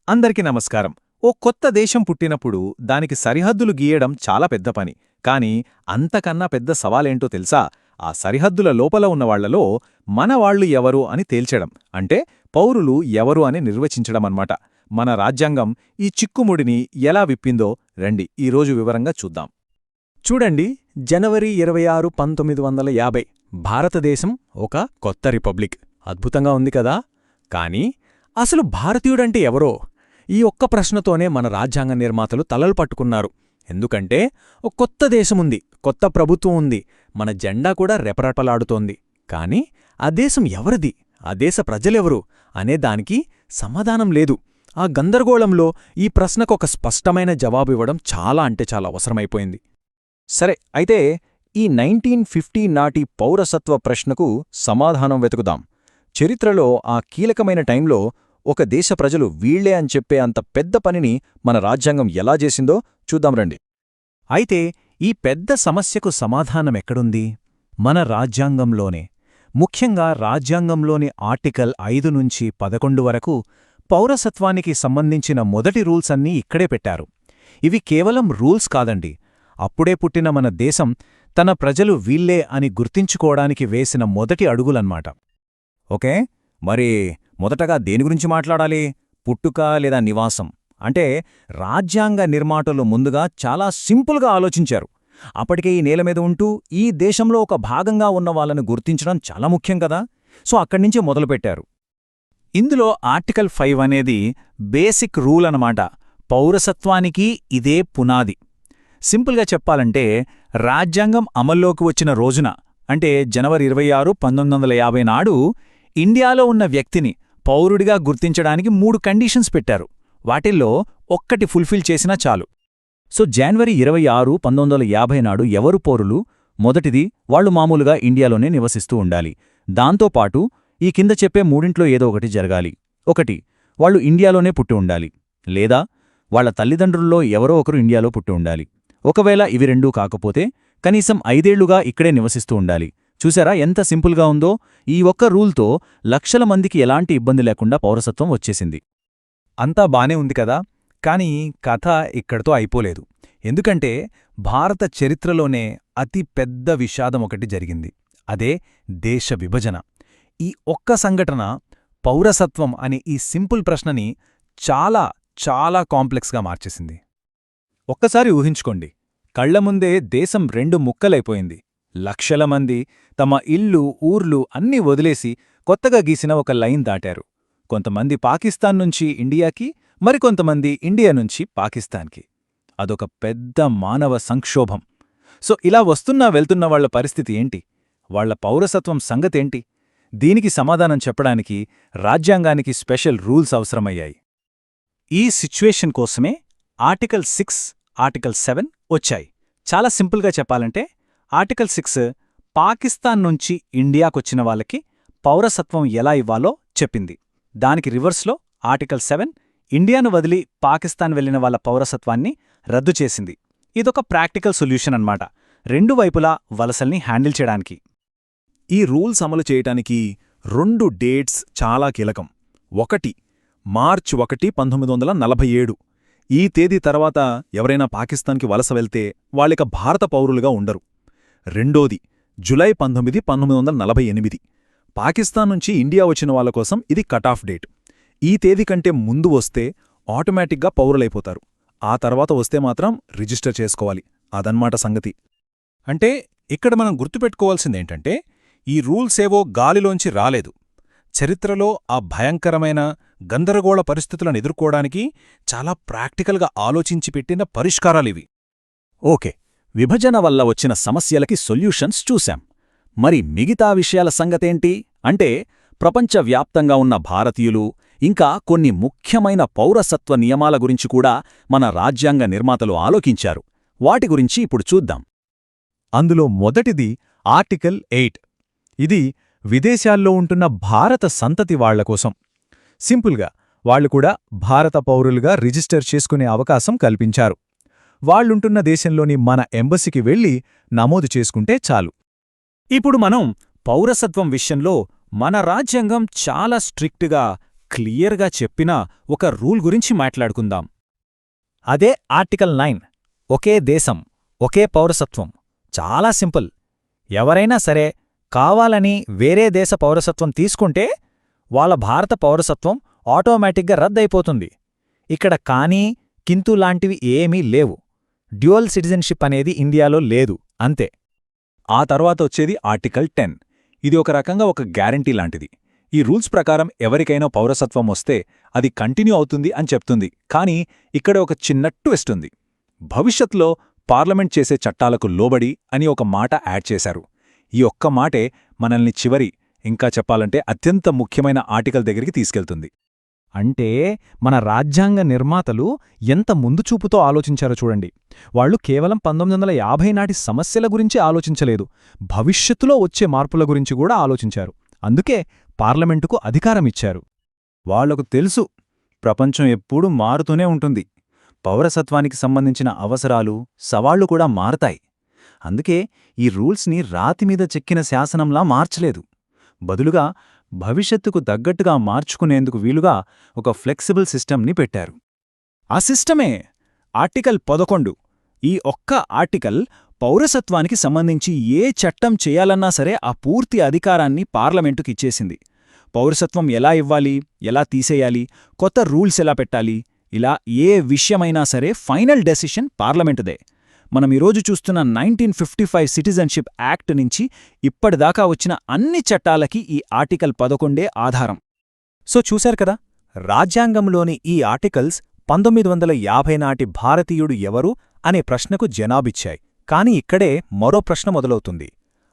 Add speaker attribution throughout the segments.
Speaker 1: అందరికీ నమస్కారం. ఓ కొత్త దేశం పుట్టినప్పుడు దానికి సరిహద్దులు గీయడం చాలా పెద్ద పని. కానీ అంతకన్నా పెద్ద సవాలేంటో తెలుసా? ఆ సరిహద్దుల లోపల ఉన్నవాళ్లలో మనవాళ్లు ఎవరు అని తేల్చడం. అంటే పౌరులు ఎవరు అని నిర్వచించడమన్నమాట. మన రాజ్యాంగం ఈ చిక్కుముడిని ఎలా విప్పిందో రండి ఈరోజు వివరంగా చూద్దాం. చూడండి, జనవరి 26, 1950 భారతదేశం ఒక కొత్త రిపబ్లిక్. అద్భుతంగా ఉంది కదా? కానీ అసలు భారతీయుడంటే ఎవరో? ఈ ఒక్క ప్రశ్నతోనే మన రాజ్యాంగ నిర్మాతలు తలలు పట్టుకున్నారు. ఎందుకంటే ఒక కొత్త దేశముంది, కొత్త ప్రభుత్వం ఉంది, మన జెండా కూడా రెపరెపలాడుతోంది. కాని ఆ దేశం ఎవరిది, ఆ దేశ ప్రజలెవరు అనేదానికి సమాధానం లేదు. ఆ గందరగోళంలో ఈ ప్రశ్నకొక స్పష్టమైన జవాబివ్వడం చాలా అంటే చాలా అవసరమైపోయింది. సరే, అయితే ఈ 1950 నాటి పౌరసత్వ ప్రశ్నకు సమాధానం వెతుకుదాం. చరిత్రలో ఆ కీలకమైన టైంలో ఒక దేశ ప్రజలు వీళ్లే అని చెప్పే అంత పెద్ద పనిని మన రాజ్యాంగం ఎలా చేసిందో చూద్దాం రండి. అయితే ఈ పెద్ద సమస్యకు సమాధానమెక్కడుంది? మన రాజ్యాంగంలోనే. ముఖ్యంగా రాజ్యాంగంలోని ఆర్టికల్ 5 నుంచి 11 వరకు పౌరసత్వానికి సంబంధించిన మొదటి రూల్స్ అన్నీ ఇక్కడే పెట్టారు. ఇవి కేవలం రూల్స్ కాదండి, అప్పుడే పుట్టిన మన దేశం తన ప్రజలు వీళ్లే అని గుర్తించుకోవడానికి వేసిన మొదటి అడుగులన్మాట. ఓకే, మరి మొదటగా దేని గురించి మాట్లాడాలి? పుట్టుక లేదా నివాసం? అంటే రాజ్యాంగ నిర్మాతలు ముందుగా చాలా సింపుల్గా ఆలోచించారు. అప్పటికే ఈ నేల మీద ఉంటూ ఈ దేశంలో ఒక భాగంగా ఉన్న వాళ్ళను గుర్తించడం చాలా ముఖ్యం కదా. సో అక్కడ్నుంచే మొదలుపెట్టారు. ఇందులో ఆర్టికల్ 5 అనేది బేసిక్ రూల్ అన్నమాట. పౌరసత్వానికి ఇదే పునాది. సింపుల్గా చెప్పాలంటే రాజ్యాంగం అమల్లోకి వచ్చిన రోజున, అంటే జనవరి 26, 1950 నాడు ఇండియాలో ఉన్న వ్యక్తిని పౌరుడిగా గుర్తించడానికి 3 కండీషన్స్ పెట్టారు. వాటిల్లో ఒక్కటి ఫుల్ఫిల్ చేసినా చాలు. సో జనవరి 26, 1950 నాడు ఎవరు పౌరులు? మొదటిది, వాళ్లు మామూలుగా ఇండియాలోనే నివసిస్తూ ఉండాలి. దాంతోపాటు ఈ కింద చెప్పే మూడింట్లో ఏదో ఒకటి జరగాలి. ఒకటి, వాళ్లు ఇండియాలోనే పుట్టి ఉండాలి, లేదా వాళ్ల తల్లిదండ్రుల్లో ఎవరో ఒకరు ఇండియాలో పుట్టి ఉండాలి. ఒకవేళ ఇవి రెండూ కాకపోతే కనీసం 5 ఏళ్లుగా ఇక్కడే నివసిస్తూ ఉండాలి. చూసారా ఎంత సింపుల్గా ఉందో? ఈ ఒక్క రూల్తో లక్షల మందికి ఎలాంటి ఇబ్బంది లేకుండా పౌరసత్వం వచ్చేసింది. అంతా బానే ఉంది కదా? కానీ కథ ఇక్కడితో అయిపోలేదు. ఎందుకంటే భారత చరిత్రలోనే అతి పెద్ద విషాదం ఒకటి జరిగింది. అదే దేశ విభజన. ఈ ఒక్క సంఘటన పౌరసత్వం అనే ఈ సింపుల్ ప్రశ్నని చాలా చాలా కాంప్లెక్స్గా మార్చేసింది. ఒక్కసారి ఊహించుకోండి, కళ్లముందే దేశం 2 ముక్కలైపోయింది. లక్షల మంది తమ ఇల్లు, ఊర్లు అన్నీ వదిలేసి కొత్తగా గీసిన ఒక లైన్ దాటారు. కొంతమంది పాకిస్తాన్ నుంచి ఇండియాకి, మరికొంతమంది ఇండియా నుంచి పాకిస్తాన్కి. అదొక పెద్ద మానవ సంక్షోభం. సో ఇలా వస్తున్నా వెళ్తున్న వాళ్ల పరిస్థితి ఏంటి? వాళ్ల పౌరసత్వం సంగతేంటి? దీనికి సమాధానం చెప్పడానికి రాజ్యాంగానికి స్పెషల్ రూల్స్ అవసరమయ్యాయి. ఈ సిచ్యువేషన్ కోసమే ఆర్టికల్ 6, ఆర్టికల్ 7 వచ్చాయి. చాలా సింపుల్గా చెప్పాలంటే ఆర్టికల్ 6 పాకిస్తాన్ నుంచి ఇండియాకొచ్చిన వాళ్ళకి పౌరసత్వం ఎలా ఇవ్వాలో చెప్పింది. దానికి రివర్స్లో ఆర్టికల్ 7 ఇండియాను వదిలి పాకిస్తాన్ వెళ్లిన వాళ్ళ పౌరసత్వాన్ని రద్దు చేసింది. ఇదొక ప్రాక్టికల్ సొల్యూషన్ అన్నమాట, 2 వైపులా వలసల్ని హ్యాండిల్ చేయడానికి. ఈ రూల్స్ అమలు చేయటానికి 2 డేట్స్ చాలా కీలకం. ఒకటి, మార్చి 1, 1947. ఈ తేదీ తర్వాత ఎవరైనా పాకిస్తాన్కి వలస వెళ్తే వాళ్ళిక భారత పౌరులుగా ఉండరు. రెండోది, జులై 19, 1948. పాకిస్తాన్ నుంచి ఇండియా వచ్చిన వాళ్ళ కోసం ఇది కటాఫ్ డేట్. ఈ తేదీ కంటే ముందు వస్తే ఆటోమేటిక్గా పౌరులైపోతారు. ఆ తర్వాత వస్తే మాత్రం రిజిస్టర్ చేసుకోవాలి. అదన్మాట సంగతి. అంటే ఇక్కడ మనం గుర్తుపెట్టుకోవాల్సిందేంటంటే ఈ రూల్సేవో గాలిలోంచి రాలేదు. చరిత్రలో ఆ భయంకరమైన గందరగోళ పరిస్థితులను ఎదుర్కోవడానికి చాలా ప్రాక్టికల్గా ఆలోచించి పెట్టిన పరిష్కారాలివి. ఓకే, విభజన వల్ల వచ్చిన సమస్యలకి సొల్యూషన్స్ చూశాం. మరి మిగతా విషయాల సంగతేంటి? అంటే ప్రపంచవ్యాప్తంగా ఉన్న భారతీయులు, ఇంకా కొన్ని ముఖ్యమైన పౌరసత్వ నియమాల గురించి కూడా మన రాజ్యాంగ నిర్మాతలు ఆలోచించారు. వాటి గురించి ఇప్పుడు చూద్దాం. అందులో మొదటిది ఆర్టికల్ 8. ఇది విదేశాల్లో ఉంటున్న భారత సంతతి వాళ్లకోసం. సింపుల్గా వాళ్లు కూడా భారత పౌరులుగా రిజిస్టర్ చేసుకునే అవకాశం కల్పించారు. వాళ్లుంటున్న దేశంలోని మన ఎంబసీకి వెళ్లి నమోదు చేసుకుంటే చాలు. ఇప్పుడు మనం పౌరసత్వం విషయంలో మన రాజ్యాంగం చాలా స్ట్రిక్ట్గా
Speaker 2: క్లియర్గా చెప్పిన ఒక రూల్ గురించి మాట్లాడుకుందాం.
Speaker 3: అదే ఆర్టికల్ 9. ఒకే దేశం, ఒకే పౌరసత్వం. చాలా సింపుల్. ఎవరైనా సరే కావాలని వేరే దేశ పౌరసత్వం తీసుకుంటే వాళ్ళ భారత పౌరసత్వం ఆటోమేటిక్గా రద్దయిపోతుంది. ఇక్కడ కానీ, కింతు లాంటివి ఏమీ లేవు. డ్యూయల్ సిటిజన్షిప్ అనేది ఇండియాలో లేదు, అంతే.
Speaker 1: ఆ తర్వాత వచ్చేది ఆర్టికల్ 10. ఇది ఒక రకంగా ఒక గ్యారంటీ లాంటిది. ఈ రూల్స్ ప్రకారం ఎవరికైనా పౌరసత్వం వస్తే అది కంటిన్యూ అవుతుంది అని చెప్తుంది. కానీ ఇక్కడ ఒక చిన్న ట్విస్ట్ ఉంది. భవిష్యత్తులో పార్లమెంట్ చేసే చట్టాలకు లోబడి అని ఒక మాట యాడ్ చేశారు. ఈ ఒక్క మాటే మనల్ని చివరి, ఇంకా చెప్పాలంటే అత్యంత ముఖ్యమైన ఆర్టికల్ దగ్గరికి తీసుకెళ్తుంది.
Speaker 3: అంటే మన రాజ్యాంగ నిర్మాతలు ఎంత ముందుచూపుతో ఆలోచించారో చూడండి. వాళ్ళు కేవలం 1950 నాటి సమస్యల గురించి ఆలోచించలేదు, భవిష్యత్తులో వచ్చే మార్పుల గురించి కూడా ఆలోచించారు. అందుకే పార్లమెంటుకు అధికారమిచ్చారు.
Speaker 1: వాళ్లకు తెలుసు, ప్రపంచం ఎప్పుడూ మారుతూనే ఉంటుంది. పౌరసత్వానికి సంబంధించిన అవసరాలు, సవాళ్లు కూడా మారతాయి. అందుకే ఈ రూల్స్ని రాతిమీద చెక్కిన శాసనంలా మార్చలేదు. బదులుగా భవిష్యత్తుకు తగ్గట్టుగా మార్చుకునేందుకు వీలుగా ఒక ఫ్లెక్సిబుల్ సిస్టమ్ని పెట్టారు.
Speaker 2: ఆ సిస్టమే ఆర్టికల్ 11. ఈ ఒక్క ఆర్టికల్ పౌరసత్వానికి సంబంధించి ఏ చట్టం చేయాలన్నా సరే ఆ పూర్తి అధికారాన్ని పార్లమెంటుకిచ్చేసింది. పౌరసత్వం ఎలా ఇవ్వాలి, ఎలా తీసేయాలి, కొత్త రూల్స్ ఎలా పెట్టాలి, ఇలా ఏ విషయమైనా సరే ఫైనల్ డెసిషన్ పార్లమెంటుదే. మనం ఈరోజు చూస్తున్న 1955 సిటిజన్షిప్ యాక్ట్ నుంచి ఇప్పటిదాకా వచ్చిన అన్ని చట్టాలకి ఈ ఆర్టికల్ 11 ఆధారం.
Speaker 3: సో చూశారు కదా, రాజ్యాంగంలోని ఈ ఆర్టికల్స్ 1950 నాటి భారతీయుడు ఎవరు అనే ప్రశ్నకు జవాబిచ్చాయి. కాని ఇక్కడే మరో ప్రశ్న మొదలవుతుంది.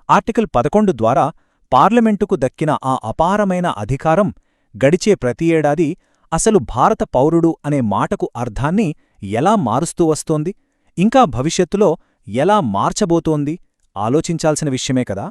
Speaker 3: ఆర్టికల్ 11 ద్వారా పార్లమెంటుకు దక్కిన ఆ అపారమైన అధికారం గడిచే ప్రతి ఏడాది అసలు భారత పౌరుడు అనే మాటకు అర్థాన్ని ఎలా మారుస్తూ వస్తోంది, ఇంకా భవిష్యత్తులో ఎలా మార్చబోతోంది ఆలోచించాల్సిన విషయమే కదా.